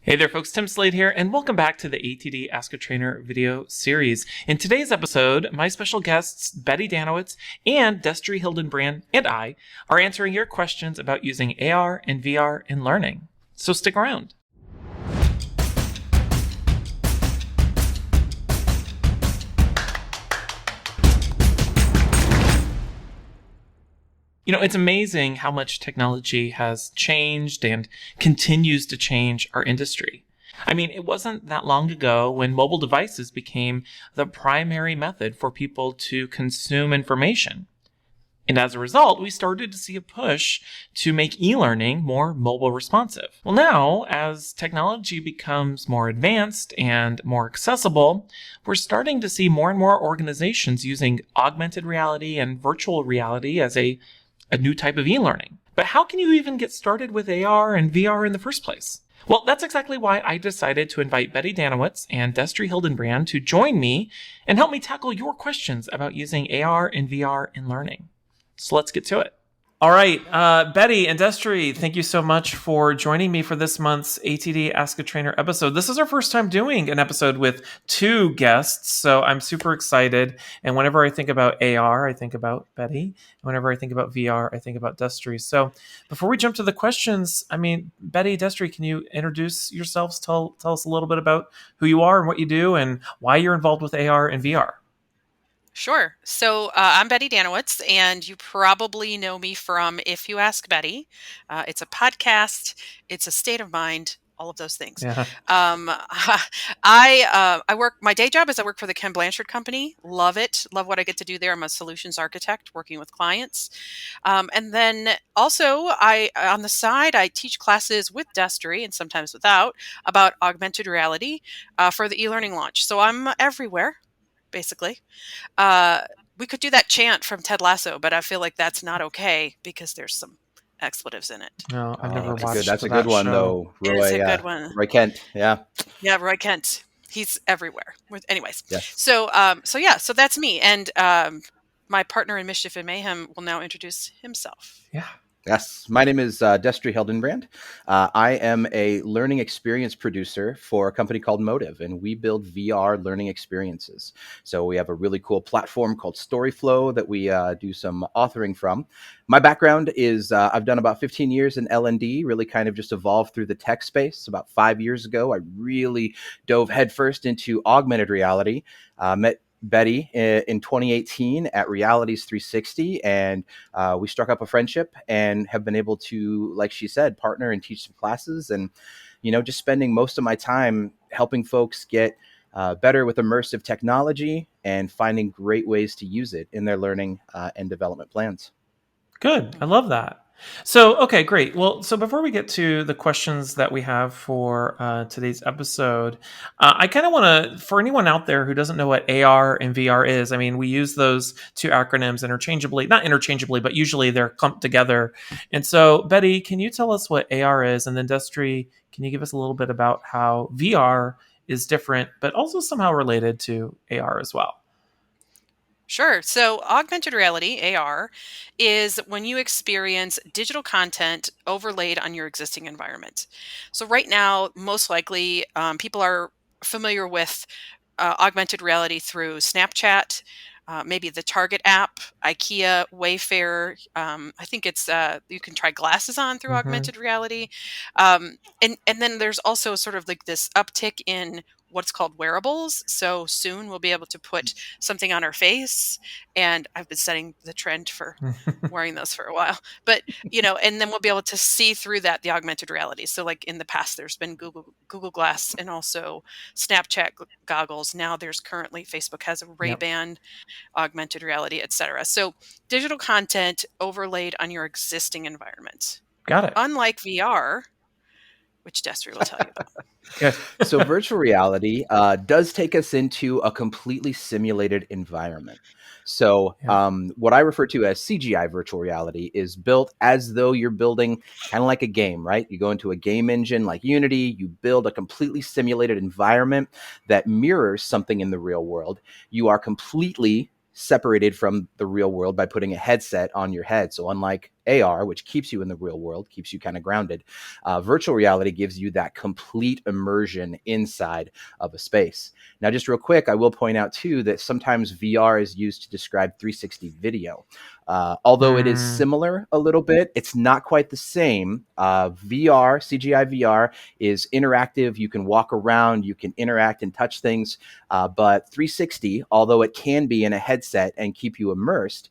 Hey there folks, Tim Slade here, and welcome back to the ATD Ask a Trainer video series. In today's episode, my special guests, Betty Dannewitz and Destery Hildenbrand and I are answering your questions about using AR and VR in learning. So stick around. You know, it's amazing how much technology has changed and continues to change our industry. I mean, it wasn't that long ago when mobile devices became the primary method for people to consume information. And as a result, we started to see a push to make e-learning more mobile responsive. Well, now, as technology becomes more advanced and more accessible, we're starting to see more and more organizations using augmented reality and virtual reality as a new type of e-learning. But how can you even get started with AR and VR in the first place? Well, that's exactly why I decided to invite Betty Dannewitz and Destery Hildenbrand to join me and help me tackle your questions about using AR and VR in learning. So let's get to it. All right, Betty and Destery, thank you so much for joining me for this month's ATD Ask a Trainer episode. This is our first time doing an episode with two guests, so I'm super excited. And whenever I think about AR, I think about Betty. Whenever I think about VR, I think about Destery. So before we jump to the questions, I mean, Betty, Destery, can you introduce yourselves? Tell us a little bit about who you are and what you do and why you're involved with AR and VR. Sure. So I'm Betty Dannewitz, and you probably know me from If You Ask Betty. It's a podcast. It's a state of mind. All of those things. Yeah. I work. My day job is I work for the Ken Blanchard Company. Love it. Love what I get to do there. I'm a solutions architect working with clients, and then also I on the side I teach classes with Destery and sometimes without about augmented reality for the e-learning launch. So I'm everywhere. Basically, we could do that chant from Ted Lasso, but I feel like that's not okay because there's some expletives in it. No, I've never That's watched good. That's a that good one, show. though. It is a good one. Roy Kent. Yeah. Yeah, Roy Kent. He's everywhere. Anyways, Yes. so that's me, and my partner in Mischief and Mayhem will now introduce himself. Yeah. Yes. My name is Destery Hildenbrand. I am a learning experience producer for a company called Motive, and we build VR learning experiences. So we have a really cool platform called StoryFlow that we do some authoring from. My background is I've done about 15 years in L&D, really kind of just evolved through the tech space. About 5 years ago, I really dove headfirst into augmented reality, met Betty in 2018 at Realities 360, and we struck up a friendship and have been able to, like she said, partner and teach some classes, and just spending most of my time helping folks get better with immersive technology and finding great ways to use it in their learning and development plans. Good. I love that. So, okay, great. Well, so before we get to the questions that we have for today's episode, I kind of want to, for anyone out there who doesn't know what AR and VR is, I mean, we use those two acronyms interchangeably, not interchangeably, but usually they're clumped together. And so, Betty, can you tell us what AR is? And then Destery, can you give us a little bit about how VR is different, but also somehow related to AR as well? Sure. So augmented reality, AR, is when you experience digital content overlaid on your existing environment. So right now, most likely, people are familiar with augmented reality through Snapchat, maybe the Target app, IKEA, Wayfair. I think it's you can try glasses on through augmented reality, and then there's also sort of like this uptick in what's called wearables. So soon we'll be able to put something on our face, and I've been setting the trend for wearing those for a while. But and then we'll be able to see through that the augmented reality. So like in the past, there's been Google Glass and also Snapchat goggles. Now there's currently Facebook has a Ray-Ban augmented reality, etc. So digital content overlaid on your existing environment. Got it. Unlike VR, which Destery will tell you about. So virtual reality does take us into a completely simulated environment. So what I refer to as CGI virtual reality is built as though you're building kind of like a game, right? You go into a game engine like Unity, you build a completely simulated environment that mirrors something in the real world. You are completely separated from the real world by putting a headset on your head. So unlike AR, which keeps you in the real world, keeps you kind of grounded. Virtual reality gives you that complete immersion inside of a space. Now, just real quick, I will point out too that sometimes VR is used to describe 360 video. Although it is similar a little bit, it's not quite the same. VR, CGI VR is interactive. You can walk around, you can interact and touch things. But 360, although it can be in a headset and keep you immersed,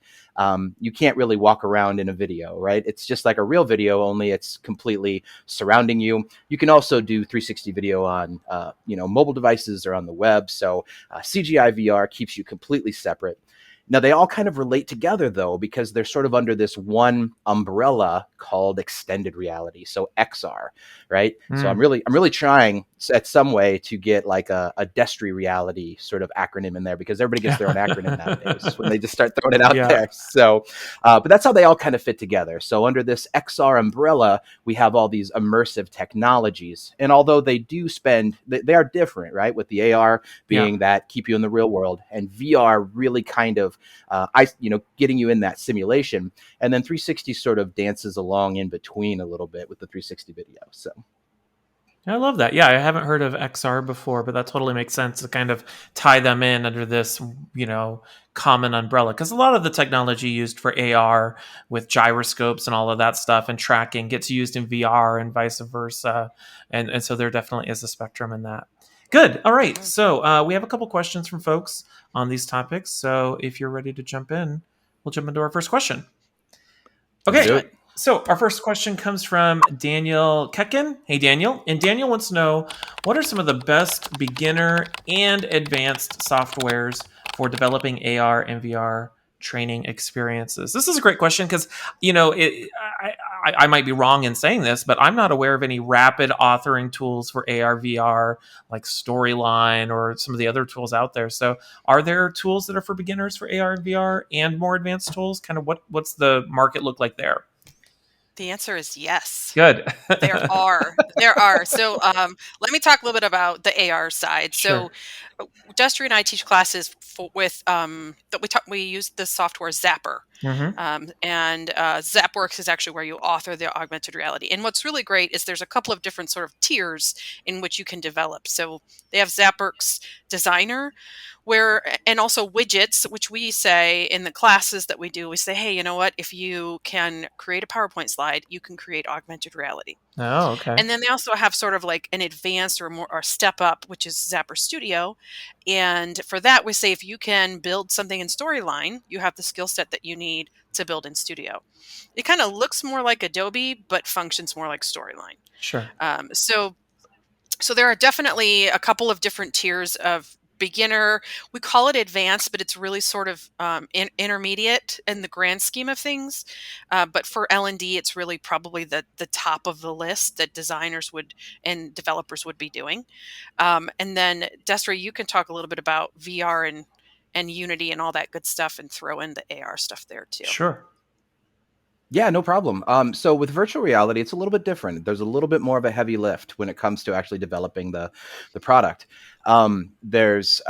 you can't really walk around in a video, right? It's just like a real video, only it's completely surrounding you. You can also do 360 video on, mobile devices or on the web. So CGI VR keeps you completely separate. Now, they all kind of relate together, though, because they're sort of under this one umbrella called extended reality. So XR, right? So I'm really trying at some way to get like a Destery reality sort of acronym in there, because everybody gets their own acronym nowadays when they just start throwing it out there. So, but that's how they all kind of fit together. So under this XR umbrella, we have all these immersive technologies. And although they do they are different, right? With the AR being that keep you in the real world, and VR really kind of getting you in that simulation, and then 360 sort of dances along in between a little bit with the 360 video. So I love that. Yeah, I haven't heard of XR before, but that totally makes sense to kind of tie them in under this, common umbrella. Because a lot of the technology used for AR with gyroscopes and all of that stuff and tracking gets used in VR and vice versa. And so there definitely is a spectrum in that. Good. All right. So we have a couple questions from folks on these topics. So if you're ready to jump in, we'll jump into our first question. Okay. So our first question comes from Daniel Kekin. Hey, Daniel. And Daniel wants to know, what are some of the best beginner and advanced softwares for developing AR and VR training experiences? This is a great question because, I might be wrong in saying this, but I'm not aware of any rapid authoring tools for AR, VR, like Storyline or some of the other tools out there. So are there tools that are for beginners for AR and VR and more advanced tools? Kind of what's the market look like there? The answer is yes. Good. There are. So let me talk a little bit about the AR side. Sure. So Destry and I teach classes we use the software Zapper. And ZapWorks is actually where you author the augmented reality. And what's really great is there's a couple of different sort of tiers in which you can develop. So they have ZapWorks Designer, and also widgets, which we say in the classes that we do, we say, hey, you know what? If you can create a PowerPoint slide, you can create augmented reality. Oh, okay. And then they also have sort of like an advanced or step up, which is Zapper Studio. And for that, we say if you can build something in Storyline, you have the skill set that you need to build in Studio. It kind of looks more like Adobe, but functions more like Storyline. Sure. So there are definitely a couple of different tiers of beginner. We call it advanced, but it's really sort of intermediate in the grand scheme of things. But for L&D, it's really probably the top of the list that designers and developers would be doing. And then Destry, you can talk a little bit about VR and Unity and all that good stuff, and throw in the AR stuff there too. Sure. Yeah, no problem. So with virtual reality, it's a little bit different. There's a little bit more of a heavy lift when it comes to actually developing the product. There's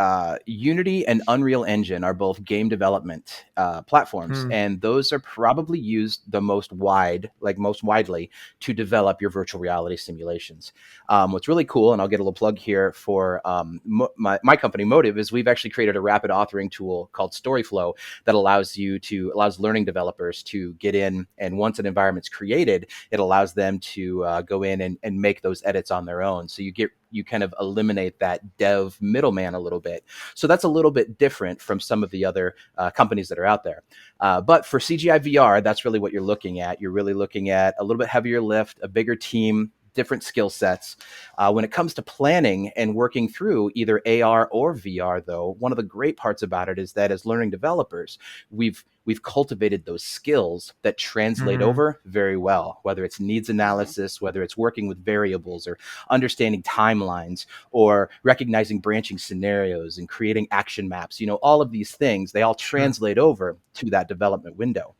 Unity and Unreal Engine are both game development platforms, and those are probably used the most widely to develop your virtual reality simulations. What's really cool, and I'll get a little plug here for my company Motive, is we've actually created a rapid authoring tool called StoryFlow that allows learning developers to get in, and once an environment's created, it allows them to go in and make those edits on their own. So you kind of eliminate that dev middleman a little bit. So that's a little bit different from some of the other companies that are out there. But for CGI VR, that's really what you're looking at. You're really looking at a little bit heavier lift, a bigger team, different skill sets. When it comes to planning and working through either AR or VR, though, one of the great parts about it is that as learning developers, we've cultivated those skills that translate over very well, whether it's needs analysis, whether it's working with variables or understanding timelines or recognizing branching scenarios and creating action maps. All of these things, they all translate over to that development window.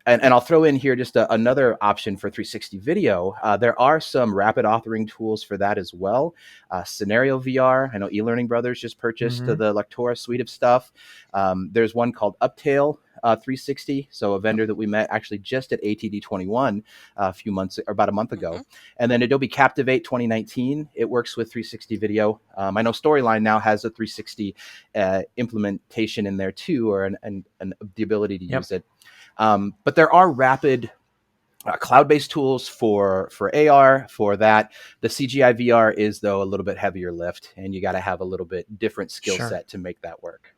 And I'll throw in here just another option for 360 video. There are some rapid authoring tools for that as well. Scenario VR, I know eLearning Brothers just purchased the Lectora suite of stuff. There's one called Uptail. 360, so a vendor that we met actually just at ATD 21 about a month ago. And then Adobe Captivate 2019, it works with 360 video. I know Storyline now has a 360 implementation in there too, or the ability to use it. But there are rapid cloud-based tools for AR for that. The CGI VR is, though, a little bit heavier lift, and you got to have a little bit different skill set to make that work.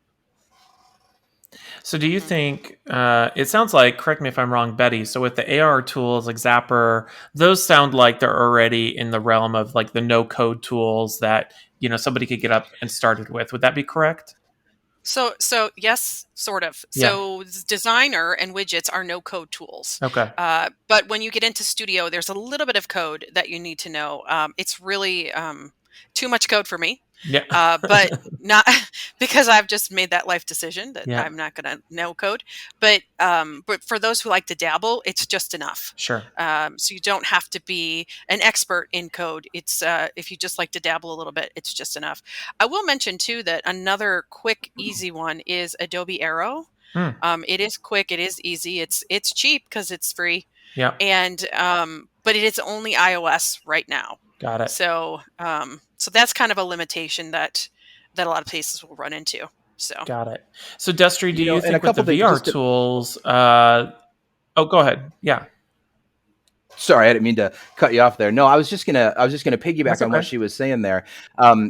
So do you think, it sounds like, correct me if I'm wrong, Betty, so with the AR tools like Zapper, those sound like they're already in the realm of like the no-code tools that, somebody could get up and started with. Would that be correct? So yes, sort of. Yeah. So designer and widgets are no code tools. Okay. But when you get into studio, there's a little bit of code that you need to know. It's really too much code for me. Yeah. But not because I've just made that life decision that I'm not going to know code. But for those who like to dabble, it's just enough. Sure. So you don't have to be an expert in code. It's if you just like to dabble a little bit, it's just enough. I will mention too that another quick, easy one is Adobe Aero. It is quick. It is easy. It's cheap because it's free. Yeah. And but it is only iOS right now. Got it. So so that's kind of a limitation that a lot of places will run into. So got it. So Destery, do you think with the things, VR tools? Oh, go ahead. Yeah. Sorry, I didn't mean to cut you off there. No, I was just gonna piggyback on what she was saying there.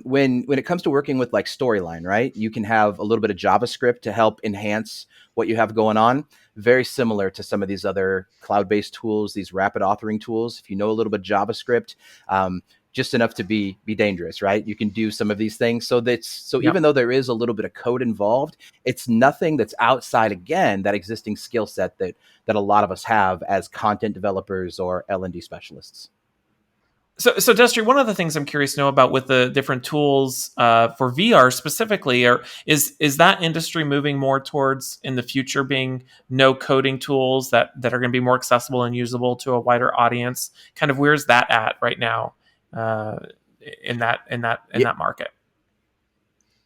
When it comes to working with like Storyline, right? You can have a little bit of JavaScript to help enhance what you have going on. Very similar to some of these other cloud-based tools, these rapid authoring tools. If you know a little bit of JavaScript, just enough to be dangerous, right? You can do some of these things. So even though there is a little bit of code involved, it's nothing that's outside, again, that existing skill set that a lot of us have as content developers or L&D specialists. So Destery, one of the things I'm curious to know about with the different tools for VR specifically is that industry moving more towards in the future being no coding tools that are going to be more accessible and usable to a wider audience? Kind of where's that at right now in that market?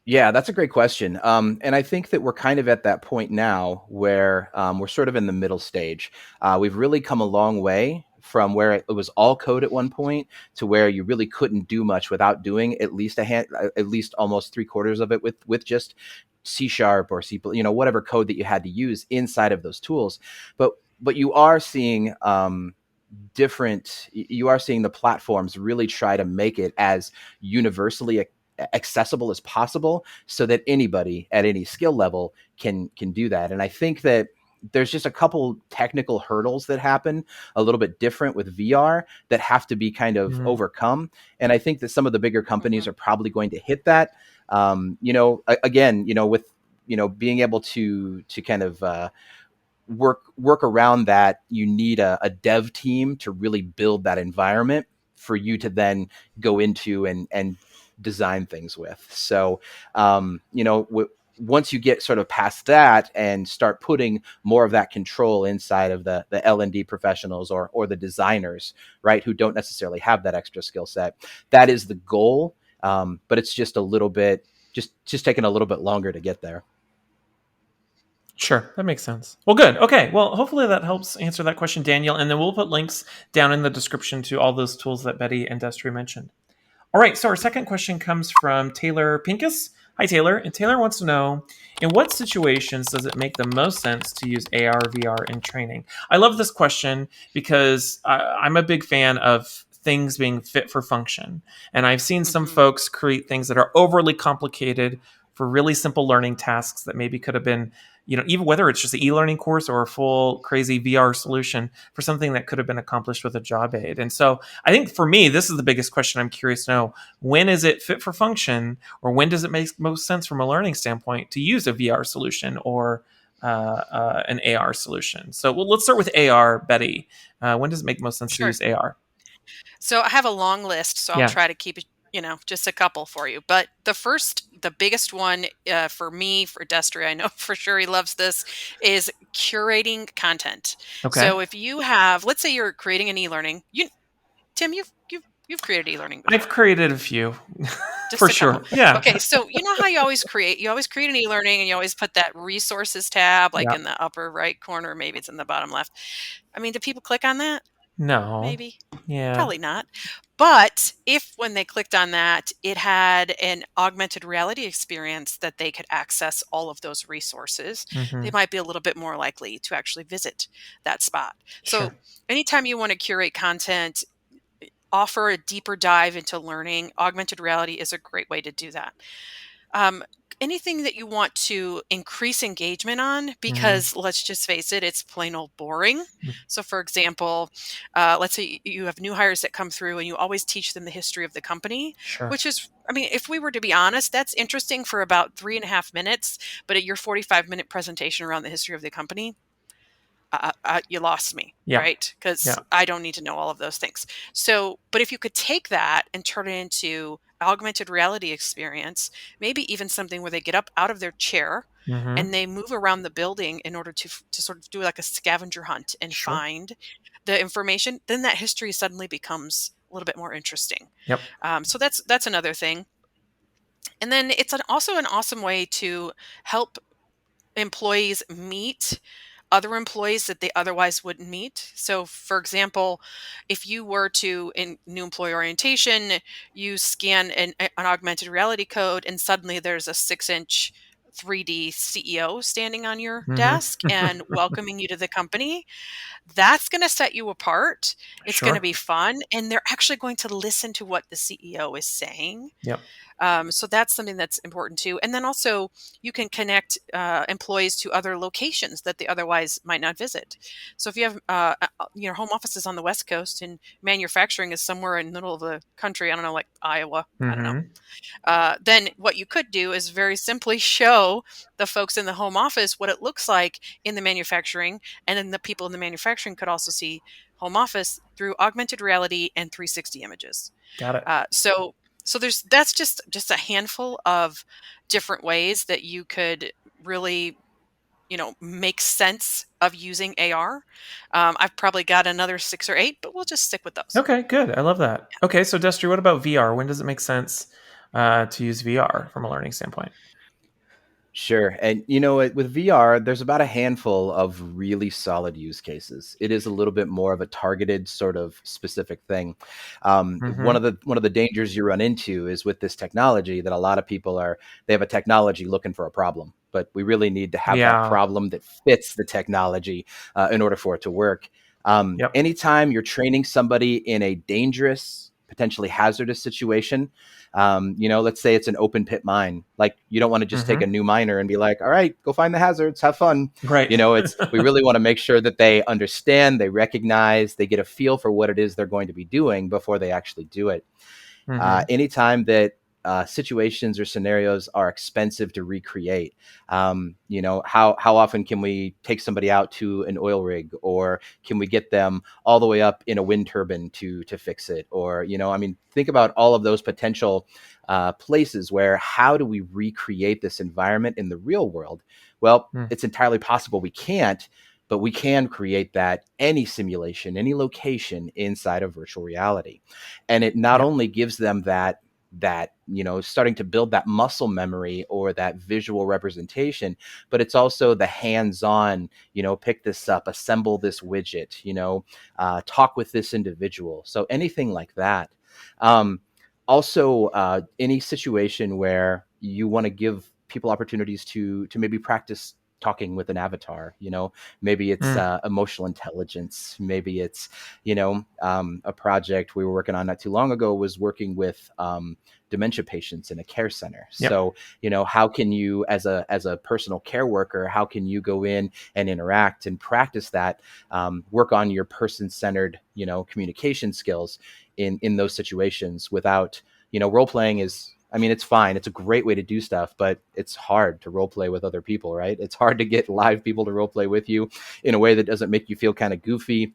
Yeah, that's a great question. And I think that we're kind of at that point now where we're sort of in the middle stage. We've really come a long way from where it was all code at one point to where you really couldn't do much without doing at least almost 3/4 of it with just C# or C, whatever code that you had to use inside of those tools. But you are seeing you are seeing the platforms really try to make it as universally accessible as possible so that anybody at any skill level can do that. And I think that there's just a couple technical hurdles that happen a little bit different with VR that have to be kind of overcome. And I think that some of the bigger companies are probably going to hit that. Again, with being able to kind of work around that, you need a dev team to really build that environment for you to then go into and design things with. So, once you get sort of past that and start putting more of that control inside of the L&D professionals or the designers, right, who don't necessarily have that extra skill set, that is the goal. But it's just a little bit, just taking a little bit longer to get there. Sure, that makes sense. Well, good. Okay, well, hopefully that helps answer that question, Daniel. And then we'll put links down in the description to all those tools that Betty and Destery mentioned. All right, so our second question comes from Taylor Pincus. Hi, Taylor. And Taylor wants to know, in what situations does it make the most sense to use AR, VR in training? I love this question because I'm a big fan of things being fit for function. And I've seen some folks create things that are overly complicated for really simple learning tasks that maybe could have been, even whether it's just an e-learning course or a full crazy VR solution for something that could have been accomplished with a job aid. And so I think for me, this is the biggest question I'm curious to know. When is it fit for function, or when does it make most sense from a learning standpoint to use a VR solution or an AR solution? So let's start with AR, Betty. When does it make most sense to use AR? So I have a long list, so I'll try to keep it, just a couple for you. But the biggest one for me, for Destery, I know for sure he loves this, is curating content. Okay. So if you have, let's say you're creating an e-learning, Tim, you've created e-learning before. I've created a few. Just For a couple. sure. Yeah. Okay, so you know how you always create an e-learning and you always put that resources tab like Yeah. in the upper right corner, maybe it's in the bottom left. I mean, do people click on that? No. Maybe. Yeah. Probably not. But if when they clicked on that, it had an augmented reality experience that they could access all of those resources, they might be a little bit more likely to actually visit that spot. So Sure. anytime you want to curate content, offer a deeper dive into learning, augmented reality is a great way to do that. Um, Anything that you want to increase engagement on, Mm-hmm. because let's just face it, it's plain old boring. So, for example, let's say you have new hires that come through and you always teach them the history of the company, Sure. which is, I mean, if we were to be honest, that's interesting for about 3.5 minutes. But at your 45-minute presentation around the history of the company, you lost me, Yeah. right? Because Yeah. I don't need to know all of those things. So, but if you could take that and turn it into augmented reality experience, maybe even something where they get up out of their chair Mm-hmm. and they move around the building in order to sort of do like a scavenger hunt and Sure. find the information, then that history suddenly becomes a little bit more interesting. Yep. So that's another thing. And then it's also an awesome way to help employees meet other employees that they otherwise wouldn't meet. So, for example, if you were to in new employee orientation, you scan an augmented reality code, and suddenly there's a 6-inch 3D CEO standing on your desk and Mm-hmm. welcoming you to the company. That's going to set you apart. It's going to Sure. be fun, and they're actually going to listen to what the CEO is saying. Yep. So that's something that's important too. And then also, you can connect employees to other locations that they otherwise might not visit. So if you have home offices on the West Coast and manufacturing is somewhere in the middle of the country, I don't know, like Iowa, I don't know. Mm-hmm. Then what you could do is very simply show the folks in the home office what it looks like in the manufacturing, and then the people in the manufacturing could also see home office through augmented reality and 360 images. Got it. So there's that's just a handful of different ways that you could really make sense of using AR. I've probably got another 6 or 8, but we'll just stick with those. Okay, good. I love that. Okay, so Destry, what about VR? When does it make sense to use VR from a learning standpoint? Sure. And you know, with VR, there's about a handful of really solid use cases. It is a little bit more of a targeted sort of specific thing. Mm-hmm. One of the dangers you run into is with this technology that a lot of people they have a technology looking for a problem, but we really need to have that Yeah. problem that fits the technology in order for it to work. Yep. Anytime you're training somebody in a dangerous, potentially hazardous situation, let's say it's an open pit mine. Like, you don't want to just take a Mm-hmm. new miner and be like, all right, go find the hazards, have fun. Right. We really want to make sure that they understand, they recognize, they get a feel for what it is they're going to be doing before they actually do it. Mm-hmm. Anytime that situations or scenarios are expensive to recreate, how often can we take somebody out to an oil rig, or can we get them all the way up in a wind turbine to fix it? Or think about all of those potential places where, how do we recreate this environment in the real world? Well, it's entirely possible we can't, but we can create that any simulation, any location inside of virtual reality. And it not Yep. only gives them that starting to build that muscle memory or that visual representation, but it's also the hands-on, pick this up, assemble this widget, talk with this individual. So anything like that. Um, Also, any situation where you want to give people opportunities to maybe practice talking with an avatar. Maybe it's Mm. emotional intelligence, maybe it's a project we were working on not too long ago was working with dementia patients in a care center. Yep. So how can you, as a personal care worker, how can you go in and interact and practice that, work on your person-centered communication skills in those situations without, role playing is, it's fine. It's a great way to do stuff, but it's hard to role play with other people, right? It's hard to get live people to role play with you in a way that doesn't make you feel kind of goofy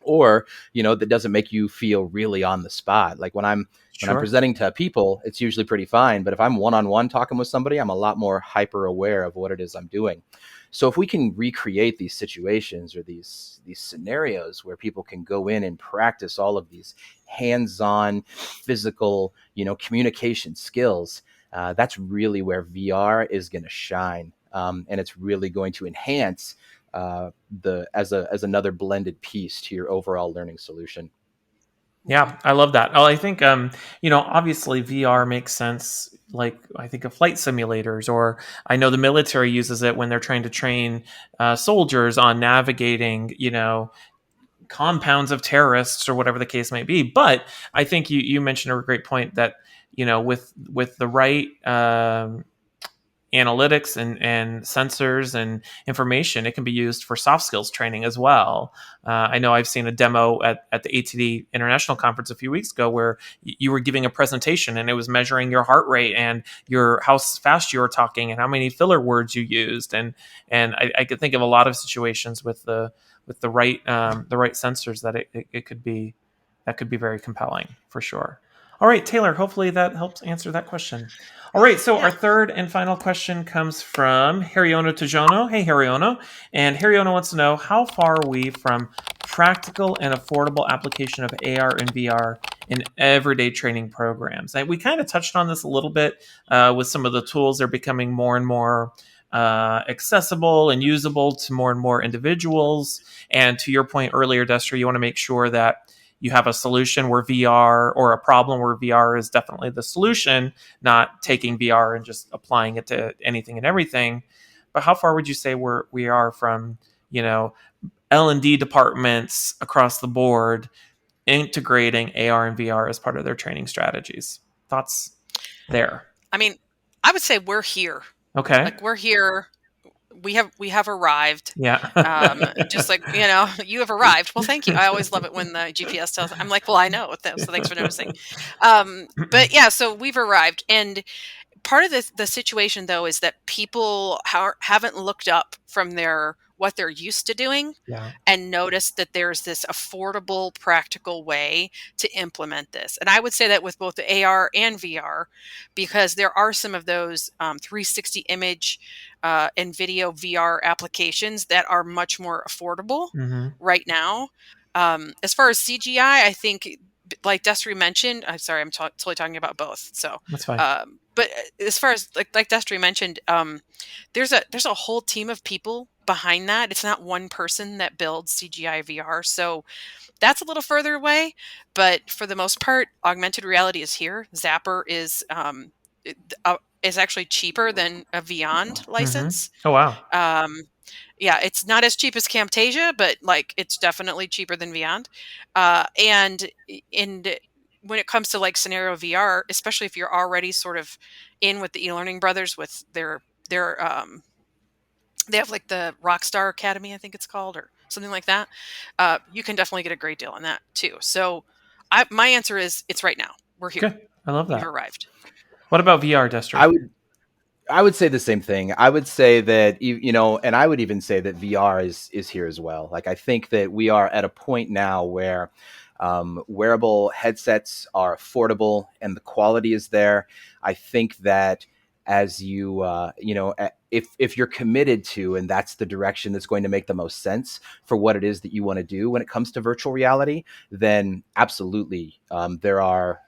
or that doesn't make you feel really on the spot. Like when I'm Sure. presenting to people, it's usually pretty fine, but if I'm one-on-one talking with somebody, I'm a lot more hyper aware of what it is I'm doing. So if we can recreate these situations or these scenarios where people can go in and practice all of these hands-on physical communication skills, that's really where VR is going to shine, and it's really going to enhance as another blended piece to your overall learning solution. Yeah, I love that. Oh, I think obviously VR makes sense. Like I think of flight simulators, or I know the military uses it when they're trying to train soldiers on navigating, compounds of terrorists or whatever the case may be. But I think you mentioned a great point that with the right analytics and sensors and information, it can be used for soft skills training as well. I know I've seen a demo at the ATD International Conference a few weeks ago where you were giving a presentation and it was measuring your heart rate and how fast you were talking and how many filler words you used. And I could think of a lot of situations with the right sensors that it could be very compelling for sure. All right, Taylor, hopefully that helps answer that question. All right, so our third and final question comes from Hariono Tajono. Hey, Hariono. And Hariono wants to know, how far are we from practical and affordable application of AR and VR in everyday training programs? And we kind of touched on this a little bit with some of the tools. They're becoming more and more accessible and usable to more and more individuals. And to your point earlier, Destry, you want to make sure that you have a solution where VR, or a problem where VR is definitely the solution, not taking VR and just applying it to anything and everything. But how far would you say we are from, L&D departments across the board integrating AR and VR as part of their training strategies? Thoughts there? I mean, I would say we're here. Okay. Like we're here. We have arrived. Yeah. Just like, you have arrived. Well, thank you. I always love it when the GPS tells. I'm like, well, I know. So thanks for noticing. But yeah, so we've arrived. And part of the situation, though, is that people haven't looked up from what they're used to doing and noticed that there's this affordable, practical way to implement this. And I would say that with both the AR and VR, because there are some of those 360 image and video VR applications that are much more affordable right now. As far as CGI, I think, like Destry mentioned, I'm sorry, I'm totally talking about both. So that's fine. But as far as like Destry mentioned, there's a whole team of people behind that. It's not one person that builds CGI VR. So that's a little further away. But for the most part, augmented reality is here. Zapper is actually cheaper than a Vyond license. Oh, wow. Yeah, it's not as cheap as Camtasia, but like it's definitely cheaper than Vyond. And when it comes to like scenario VR, especially if you're already sort of in with the e-learning brothers with their they have like the Rockstar Academy, I think it's called, or something like that. You can definitely get a great deal on that too. So my answer is it's right now. We're here. Good. I love that. We've arrived. What about VR, Destry? I would say the same thing. I would say that, and I would even say that VR is here as well. Like, I think that we are at a point now where wearable headsets are affordable and the quality is there. I think that as if you're committed to, and that's the direction that's going to make the most sense for what it is that you want to do when it comes to virtual reality, then absolutely there are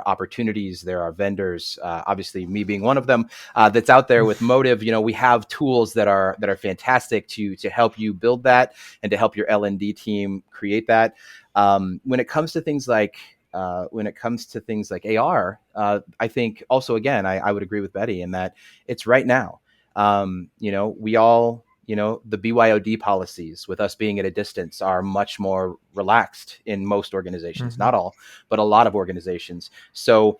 opportunities, there are vendors, obviously me being one of them, that's out there with Motive. We have tools that are fantastic to help you build that and to help your L&D team create that. When it comes to things like AR, I think also, again, I would agree with Betty in that it's right now. We all, the BYOD policies with us being at a distance are much more relaxed in most organizations, not all, but a lot of organizations. So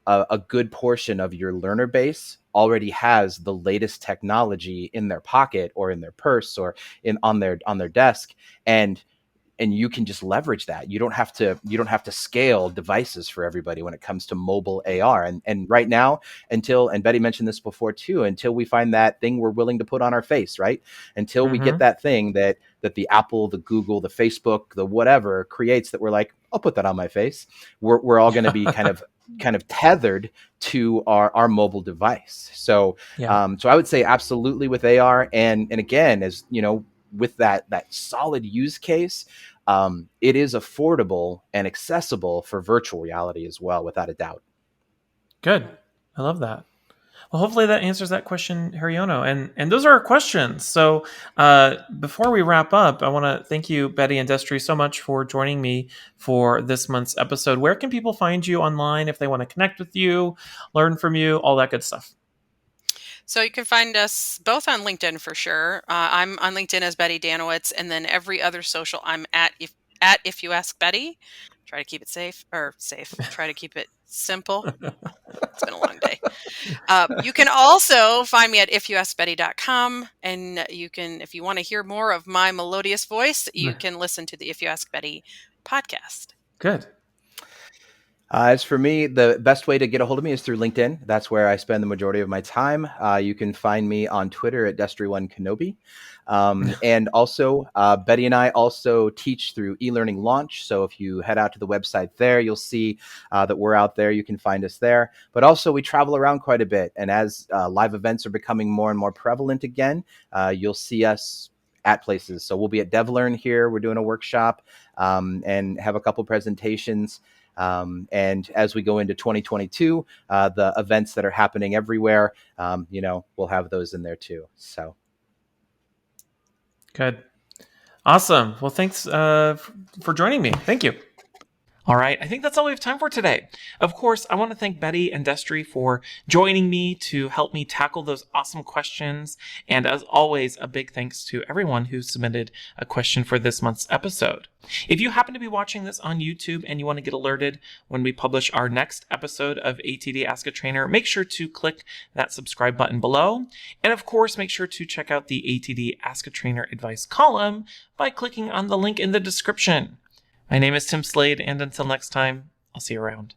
a good portion of your learner base already has the latest technology in their pocket or in their purse or on their desk. And you can just leverage that. You don't have to scale devices for everybody when it comes to mobile AR. And right now, and Betty mentioned this before too, until we find that thing we're willing to put on our face, right? Until we get that thing that the Apple, the Google, the Facebook, the whatever creates, that we're like, I'll put that on my face. We're all going to be kind of tethered to our mobile device. So so I would say absolutely with AR, and again, as you know, with that solid use case, it is affordable and accessible for virtual reality as well, without a doubt. Good. I love that. Well, hopefully that answers that question, Hariono. And those are our questions. So before we wrap up, I want to thank you, Betty and Destery, so much for joining me for this month's episode. Where can people find you online if they want to connect with you, learn from you, all that good stuff? So you can find us both on LinkedIn for sure. I'm on LinkedIn as Betty Dannewitz, and then every other social I'm at if you ask Betty. Try to keep it safe. Try to keep it simple. It's been a long day. You can also find me at ifyouaskbetty.com, and you can, if you want to hear more of my melodious voice, you can listen to the If You Ask Betty podcast. Good. As for me, the best way to get a hold of me is through LinkedIn. That's where I spend the majority of my time. You can find me on Twitter at Destery1Kenobi. And also, Betty and I also teach through eLearning Launch. So if you head out to the website there, you'll see that we're out there. You can find us there. But also, we travel around quite a bit. And as live events are becoming more and more prevalent again, you'll see us at places. So we'll be at DevLearn here. We're doing a workshop and have a couple presentations. And as we go into 2022, the events that are happening everywhere, we'll have those in there too. So. Good. Awesome. Well, thanks for joining me. Thank you. All right. I think that's all we have time for today. Of course, I want to thank Betty and Destery for joining me to help me tackle those awesome questions. And as always, a big thanks to everyone who submitted a question for this month's episode. If you happen to be watching this on YouTube and you want to get alerted when we publish our next episode of ATD Ask a Trainer, make sure to click that subscribe button below. And of course, make sure to check out the ATD Ask a Trainer advice column by clicking on the link in the description. My name is Tim Slade, and until next time, I'll see you around.